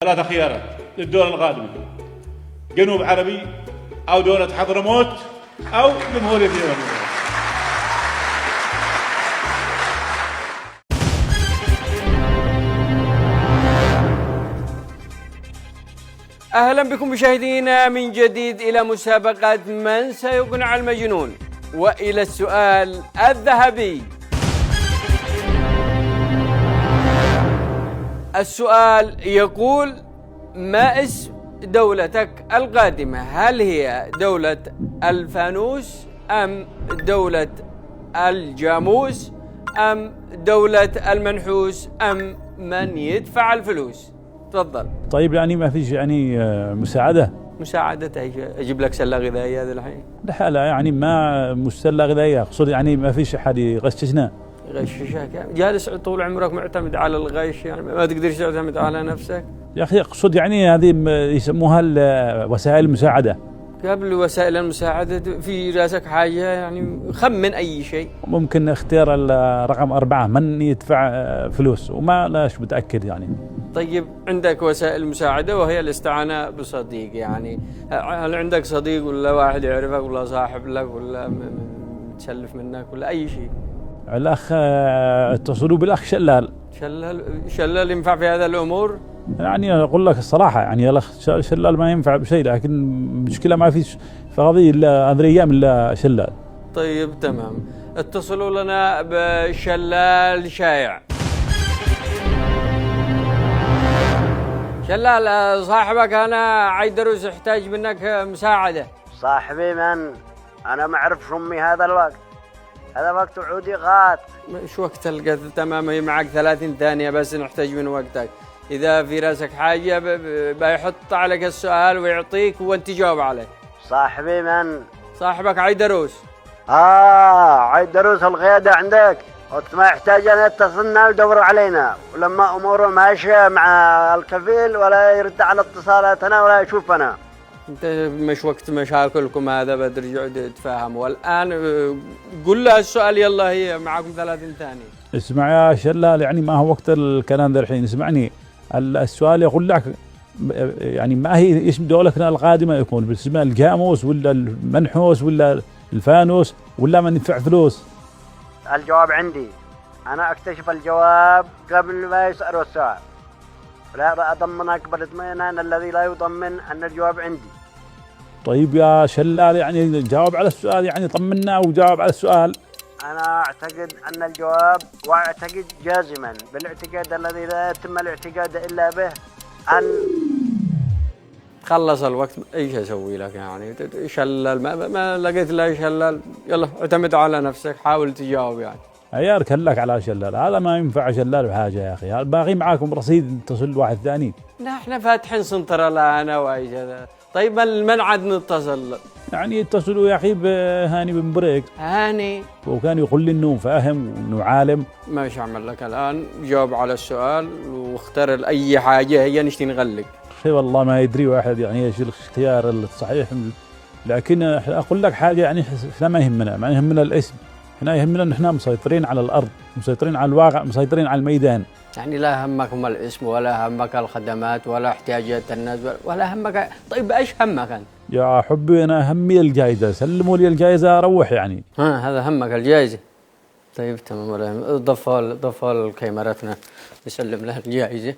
ثلاثة خيارات للدولة القادمة: جنوب عربي أو دولة حضرموت أو جمهورية اليمن. أهلا بكم مشاهدينا من جديد إلى مسابقة من سيقنع المجنون، وإلى السؤال الذهبي. السؤال يقول: ما اسم دولتك القادمة؟ هل هي دولة الفانوس أم دولة الجاموس أم دولة المنحوس أم من يدفع الفلوس؟ تفضل. طيب يعني ما فيش يعني مساعدة أجيب لك سلة غذائية هذا الحين؟ لا يعني ما مش سلة غذائية، أقصد يعني ما فيش أحد يغششنا. يغششك؟ جالس طول عمرك معتمد على الغش، يعني ما تقدرش تعتمد على نفسك يا أخي. أقصد يعني هذه يسموها وسائل المساعدة. قبل وسائل المساعدة في راسك حاجة، يعني خمن أي شيء. ممكن اختيار الرقم 4 من يدفع فلوس، وما لاش متأكد يعني. طيب عندك وسائل مساعدة وهي الاستعانة بصديق، يعني هل عندك صديق ولا واحد يعرفك ولا صاحب لك ولا متسلف منك ولا أي شيء؟ الأخ اتصلوا بالأخ شلال. شلال ينفع في هذا الأمور؟ يعني أقول لك الصراحة، يعني الأخ شلال ما ينفع بشيء، لكن مشكلة ما فيش في قضية إلا هذه الأيام إلا شلال. طيب تمام، اتصلوا لنا بشلال شايع. شلال، صاحبك أنا عيدروس يحتاج منك مساعدة. صاحبي من؟ أنا ما أعرف أمي هذا الوقت، هذا وقت وعودي غاد. مش وقت القتل، تمام، معك 30 ثانية بس نحتاج من وقتك. إذا في راسك حاجة بيحط عليك السؤال ويعطيك وأنت جاوب عليه. صاحبي من؟ صاحبك عيدروس. عيدروس القيادة عندك، وقت ما يحتاج أن يتصلنا ويدور علينا، ولما أموره ماشية مع الكفيل ولا يرد على اتصالاتنا ولا يشوفنا. انت مش وقت مشاكلكم هذا، بترجعوا تتفاهموا. والآن قل لها السؤال، يلا هي معكم 30 ثانية. اسمع يا شلال، يعني ما هو وقت الكلام ذا الحين. اسمعني، السؤال يقول لك يعني ما هي اسم دولتنا القادمة، يكون باسم الجاموس ولا المنحوس ولا الفانوس ولا من يدفع فلوس؟ الجواب عندي، أنا أكتشف الجواب قبل ما يسألوا السؤال، لا أضمنك بالاطمئنان الذي لا يضمن أن الجواب عندي. طيب يا شلال، يعني جاوب على السؤال، يعني طمنا وجاوب على السؤال. أنا أعتقد أن الجواب، وأعتقد جازما بالاعتقاد الذي لا يتم الاعتقاد إلا به، أن خلص الوقت. ايش اسوي لك يعني؟ شلال ما لقيت الا شلال. يلا اعتمد على نفسك، حاول تجاوب يعني. عيار كلك على شلال، هذا ما ينفع شلال بحاجة يا أخي. باقي معاكم رصيد، اتصل واحد ثاني. لا احنا فاتحين سنتر لا أنا وأيش هذا. طيب من عاد نتصل؟ يعني يتصلوا يا أخي بهاني بن بريك. هاني وكان يقول لي إنه فاهم وإنه عالم. ماشي، أعمل لك الآن جاوب على السؤال واختار أي حاجة هي نشتي نغلق. والله ما يدري واحد يعني ايش الاختيار الصحيح، لكن اقول لك حاجه، يعني احنا ما يهمنا الاسم، احنا يهمنا ان احنا مسيطرين على الارض، مسيطرين على الواقع، مسيطرين على الميدان. يعني لا همكم الاسم ولا همك الخدمات ولا احتياجات الناس ولا همك. طيب ايش همك انت؟ يا حبي انا همي الجائزه، سلموا لي الجائزه اروح يعني. هذا همك الجائزه؟ طيب تمام، ضفوا الكاميراتنا نسلم له الجائزه.